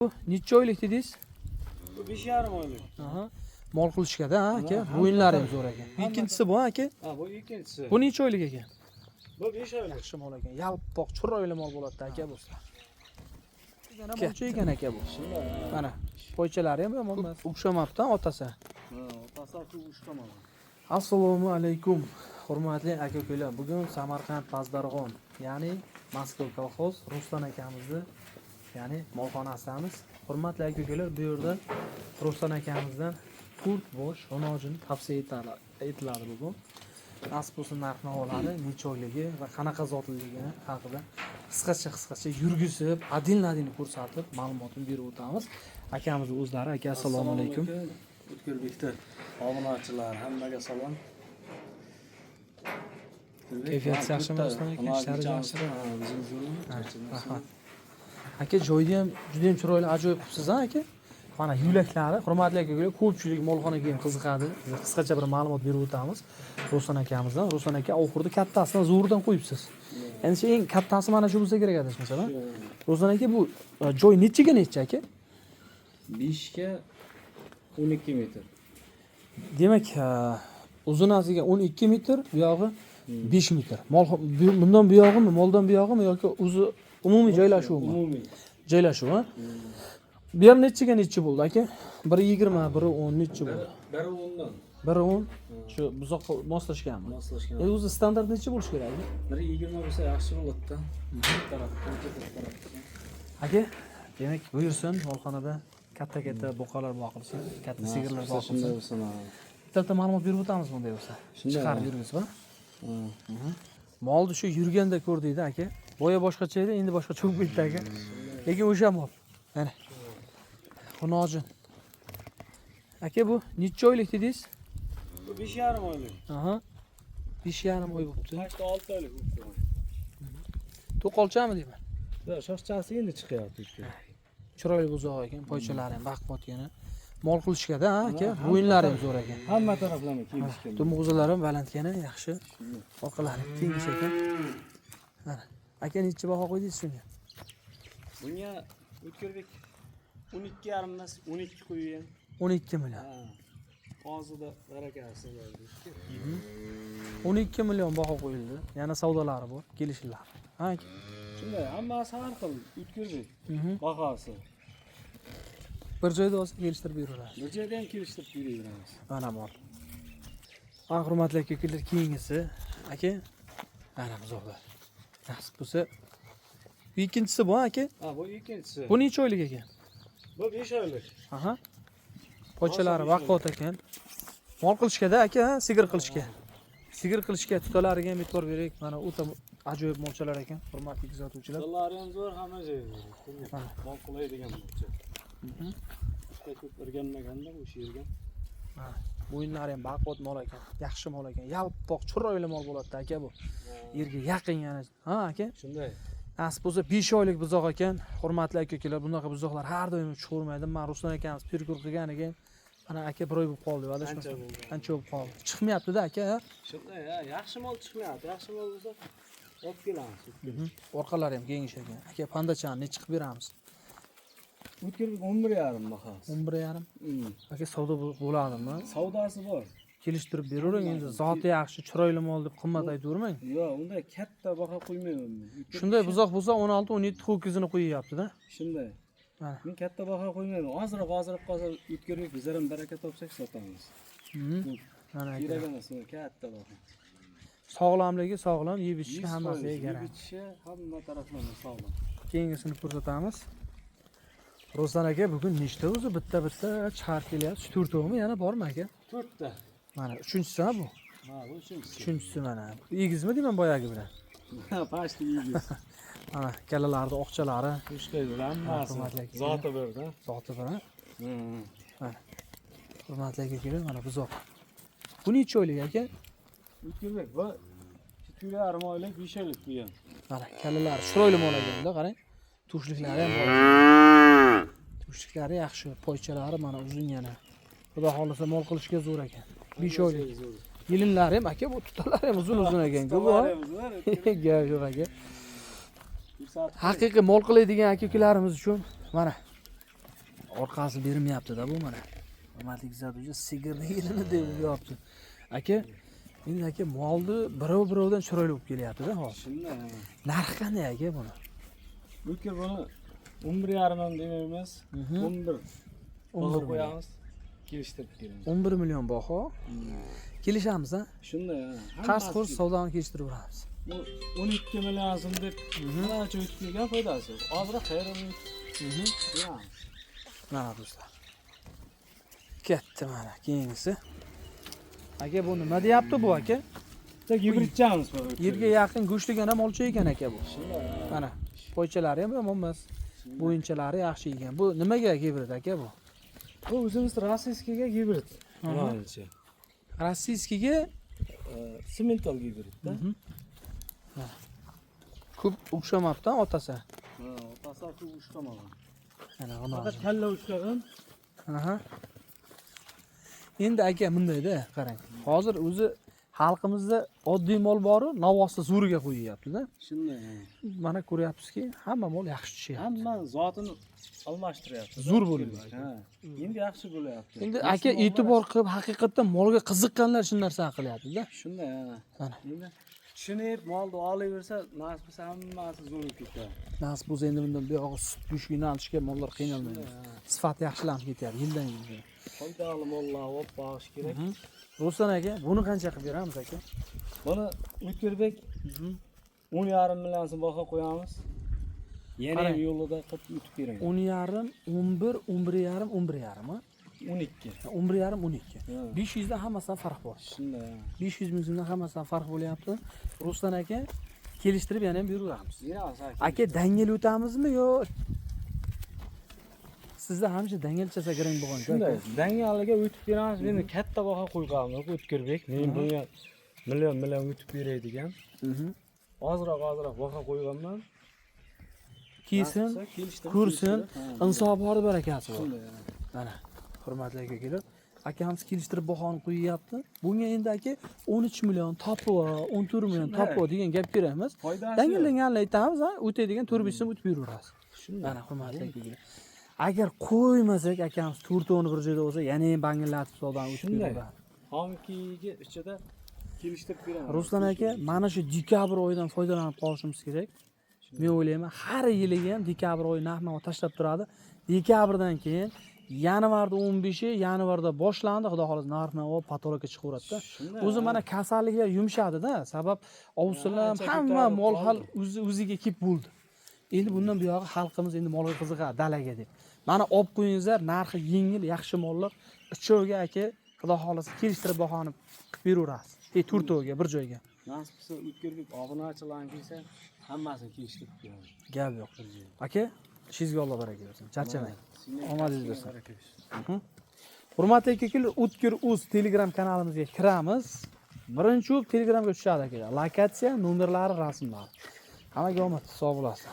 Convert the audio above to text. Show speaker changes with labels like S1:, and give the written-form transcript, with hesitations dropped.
S1: Bu necha oylik dedingiz?
S2: Bu 5,5 oylik.
S1: Aha. Mol qilishga-da, aka. Bo'yinlari ham zo'r ekan. Ikkinchisi bu, aka.
S2: Ha, bu ikkinchisi.
S1: Bu necha oylik ekan?
S2: Bu 5 oylik.
S1: Yaxshi mol ekan. Yalpoq, chiroyli mol bo'ladi, aka bu. Yana molcha ekan aka bu. Mana poychalari ham yomon emas. O'xshamabdi otasi.
S2: Ha, otasi ushtamadi.
S1: Assalomu alaykum. Hurmatli aka-ukalar. Bugun Samarqand Pazdarg'om, ya'ni Moskva kolxoz Ruslan akamizni, ya'ni molxonasidamiz. Hurmatli aka-ukalar, bu yerda Ruslan akamizdan kurt bosh xonojini tavsiya etiladi bugun. Nasib bo'lsa narx-navolari, necha oyligi va qanaqa zotligini haqida qisqacha yurgizib, adil-nadil ko'rsatib, ma'lumotini berib o'tamiz. Akamizni o'zlari. Aka, assalomu alaykum.
S2: O'tkirlikda obunachilar hammaga salom.
S1: Kayfiyat yaxshimi Ruslan aka? Ishlari yaxshimi?
S2: Ha, bizim zo'rmi?
S1: Aka, joyni ham juda ham chiroyli, ajoyib qilibsiz, aka. Mana yo'laklari, hurmatli aka-ukalar, ko'pchilik molxonaga ham qiziqadi. Biz qisqacha bir ma'lumot berib o'tamiz Ruslan akamizdan. Ruslan aka oxirida kattasidan zo'ridan qo'yibsiz. Endi eng kattasi mana shu bo'lsa kerak adash masalan. Ruslan aka, bu joy nechaga necha aka?
S2: 5 ga 12 metr.
S1: Demak, uzunasiga 12 metr, bu yog'i 5 metr. Bundan bu yog'imi, moldan bu yog'imi yoki o'zi umumiy joylashuvmi?
S2: Umumiy.
S1: Joylashuv, ha? Bu yer nechaga necha bo'ldi aka? 1.20, 1.10 necha bo'ldi?
S2: 1.10dan.
S1: 1.10 shu buzoq moslashganmi?
S2: Moslashgan.
S1: O'zi standart necha bo'lish kerak?
S2: 1.20 bo'lsa yaxshi bo'ladi-da.
S1: Aka, demak, buyursin, molxonada katta buqalar boqilsin, katta sigirlar boqilsin. Bitta ma'lumot berib o'tamiz bunday bo'lsa. Chiqarib yurgizib, ha? Molni shu yurganda ko'rdingda aka. Boya boshqacha edi, endi boshqacha bo'lib ketdi aka. Lekin o'sha mol. Mana. Xunojin. Aka, bu necha oylik dedingiz?
S2: Bu 5,5 oylik.
S1: Aha. 5,5 oy bo'libdi.
S2: 6 oylik bo'libdi.
S1: To'qolchami deyman?
S2: Yo'q, shoxchasi endi chiqyapti.
S1: Chiroyli buzoq ekan, poychalari ham baqbotgani. Mol qilishga-da, aka. Bo'yinlari ham zo'r ekan.
S2: Hamma taraflarni kiyishgan.
S1: To'mug'izlari ham balandgani, yaxshi. Orqalari tengish ekan. Mana. Aka, necha baho qo'ydingiz shunga?
S2: Bunga O'tkirbek 12,5 emas, 12 qo'ygan.
S1: 12 million.
S2: Hozirda barakasi bo'ldi.
S1: 12 million baho qo'yildi. Yana savdolari bor, kelishinglar. Ha aka.
S2: Shunday, hammasi har xil O'tkirbek bahosi.
S1: Bir joyda olsa kelishtirib beraveradi.
S2: Bir joyda ham kelishtirib beraveramiz.
S1: Mana mol. Hurmatli aka-ukalar, keyingisi aka. Mana buzoqlar. Nasib bo'lsa, bu ikkinchisi bu aka.
S2: Ha, bu ikkinchisi.
S1: Bu necha oylik ekan?
S2: Bu 5 oylik.
S1: Aha. Poychalari vaqot ekan. Mol qilishga-da aka, sigir qilishga. Sigir qilishga tutalariga ham e'tibor beraylik. Mana o'ta ajoyib molchalar ekan, hurmatli kuzatuvchilar.
S2: Tutalari ham zo'r, hamma joyda. Mol qilaydigan molcha. Juda ko'p o'rganmaganda o'sha yerga.
S1: Ha, bo'yinlari ham baquvvat mol ekan, yaxshi mol ekan. Yalpoq, chiroyli mol bo'ladi aka bu. Yerga yaqin yana. Ha aka?
S2: Shunday.
S1: Nasib bo'lsa 5 oylik buzoq ekan. Hurmatli aka-ukalar, bunaqa buzoqlar har doim chiqavermaydi. Men Ruslan akamiz perkur qilganiga mana aka bir oy bo'lib qoldi, adashmasam. Qancha bo'lib qoldi? Chiqmayapti-da aka.
S2: Shunday, yaxshi mol chiqmayapti. Yaxshi mol bo'lsa olib kelamiz.
S1: Orqalari ham kengish ekan. Aka, pandachani necha qilib beramiz?
S2: O'tkirbek 11,5 bahasi.
S1: 11,5. Aka, savdo bo'ladimi?
S2: Savdosi bor.
S1: Kelishtirib beravering, endi zoti yaxshi, chiroyli mol deb qimmat aytavermang.
S2: Yo'q, unday katta baho qo'ymayman.
S1: Shunday buzoq bo'lsa 16-17 ho'kizini qo'yyapti-da.
S2: Shunday.
S1: Mana.
S2: Men katta baho qo'ymayman. Ozroq qolsa O'tkirbek biz ham baraka topsak sotamiz.
S1: Mana aka.
S2: Kerak emas, katta baho.
S1: Sog'lomligi sog'lom, yeb ichishi hammasiga kerak.
S2: Yeb ichishi hamma taraflardan sog'lom.
S1: Keyingisini ko'rsatamiz. Ruslan aka, bugun nechta o'zi bitta chiqarib kelyapti? 4 tami yana bormi aka?
S2: 4 ta.
S1: Mana 3-chi ha bu?
S2: Ha, bu 3-chi.
S1: 3-chi mana. Egizmi deyman boyagi bilan?
S2: Ha, pashti egiz.
S1: Mana kalalarning oqchalari,
S2: Ushlaydi, hammasi. Zoti bir-da.
S1: Zoti bir. Mana. Hurmatli aka-ukalar, mana buzoq. Bu necha oylik aka?
S2: O'tkirbek, bu 2,5 oylik, 5 oylik bu ham.
S1: Mana kalalari chiroyli mol ekanda, qarang. Tushliklari ham bor. Tushliklari yaxshi, poychalari mana uzun yana. Xudo xolisa mol qilishga zo'r ekan. 5 oylik. Yelinlari ham aka, bu tutalari ham uzun ekan-ku bu. Gap yo'q aka. Haqiqiy mol qiladigan aka-ukalarimiz uchun mana orqasi bermayapti-da bu mana. Hurmatli kuzatuvchi, sigirni yelini deb yopti. Aka, endi aka molni birov-birovdan chiroyli bo'lib kelyapti-da hozir.
S2: Shunday.
S1: Narxi qanday aka buni?
S2: O'tkir buni 11,5 ham demaymiz. 11
S1: 11
S2: qo'yamiz. Kelishtirib beramiz.
S1: 11 million baho. Kelishamiz ha?
S2: Shunday.
S1: Qars-qurs savdoni kelishtirib beramiz.
S2: Bu 12 million so'm deb qancha o'tib kelgan foydasi. Ozroq xayrini beramiz.
S1: Mana do'stlar. Katta mana keyingisi. Aka bu nima deyapti bu aka?
S2: Tak gibridchamiz bu.
S1: Yerga yaqin go'shtligan ham olcha ekan aka bu.
S2: Shunday.
S1: Mana poychalari ham yomon emas. Bo'yinchalari yaxshi ekan. Bu nimaga gibrid aka bu?
S2: Bu o'zimiz rossiyskiga gibrid. Manimcha.
S1: Rossiyskiga
S2: Simental gibrid-da.
S1: ko'p o'xshamabdi otasi.
S2: Ha, otasi ko'p ushqamagan.
S1: Mana
S2: Faqat
S1: buni.
S2: kalla ushqagan.
S1: Aha. Endi aka bundayda qarang. Hozir o'zi xalqimizda oddiy mol bor, navosda zo'riga qo'yyapti-da.
S2: Shunday.
S1: Mana ko'ryapsizki, hamma mol yaxshi tushyapti.
S2: Hamma zotini almashtiryapti.
S1: Zo'r bo'ldi.
S2: Ha. Endi yaxshi bo'lyapti.
S1: Endi aka e'tibor qilib, haqiqatan molga qiziqqanlar shu narsani qilyapti-da.
S2: Shunday.
S1: Mana.
S2: Endi tushunib molni olaversa, nasib bo'lsa hammasi zo'r ketadi.
S1: Nasib bo'lsa endi bundan buyog'i sut go'shtini olishga mollar qiynalmaydi. Sifat yaxshilanib ketyapti yildan yilga.
S2: Foydali mollar olib boqish kerak.
S1: Ruslan aka, buni qancha qilib beramiz aka?
S2: Buni O'tkirbek 10,5 million so'm baho qo'yamiz. Yana ham yo'lida qilib o'tib beraman.
S1: 10,5, 11, 11,5, 11,5 ha?
S2: 12.
S1: 11,5, 12. 500 dan hammasidan farq bor.
S2: Shunday.
S1: 500 ming so'mdan hammasidan farq bo'lyapti. Ruslan aka, kelishtirib yana ham beraveramiz. Aka, dangel o'tamizmi yo sizda hamisha dangelchasa garang bo'lgan-ku.
S2: Shunday. Dangaliga o'tib beramiz. Endi katta baho qo'yganmiz O'tkirбек. Men bunga million o'tib beray degan. Ozroq baho qo'yganman.
S1: Kelsin, ko'rsin, insof bor barakasi bor. Mana, hurmatli aka-ukalar, akamiz kelishtirib bahoni qo'yyapti. Bunga endi aka 13 million topib, 14 million topib degan gap kerak emas. Dangellanganlar aytamiz, ha, o'taydigan 4-5 so'm o'tib beraverasiz. Mana hurmatli aka-ukalar. Agar qo'ymasak akamiz 4 tonni bir joyda bo'lsa, yana ham bangillatib savdoni o'tib beraveradi.
S2: Hamkiga ichida kelishtirib beraman.
S1: Ruslan aka, mana shu dekabr oyidan foydalanib qolishimiz kerak. Men o'ylayman, har yiliga ham dekabr oyi narx-navo tashlab turadi. Dekabrdan keyin yanvarda 15-i, yanvarda boshlandi, xudo xolos narx-navo patologga chiqaveradi-da. O'zi mana kasalliklar yumshadi-da, sabab ovsinlar hamma mol hal o'ziga kelib bo'ldi. Endi bundan buyog'i xalqimiz endi molga qiziqadi, dalaga deb. Mana olib qo'yingizlar, narxi yengil, yaxshi mollar uchovga aka, xudo xolos kelishtirib bahoni qilib beraverasiz. 4 to'ga bir joyga.
S2: Nasib bo'lsa O'tkirбек obunachilarni kelsa, hammasini kelishtirib beramiz.
S1: Gap yo'q. Aka, ishingizga Alloh baraka bersin. Charchamang. Omadingiz bo'lsin. Hurmatli aka-ukalar, O'tkir.uz Telegram kanalimizga kiramiz. Birinchi bo'lib Telegramga tushadi aka. Lokatsiya, nomerlari, rasmlari. Hammaga omad, sog' bo'lasiz.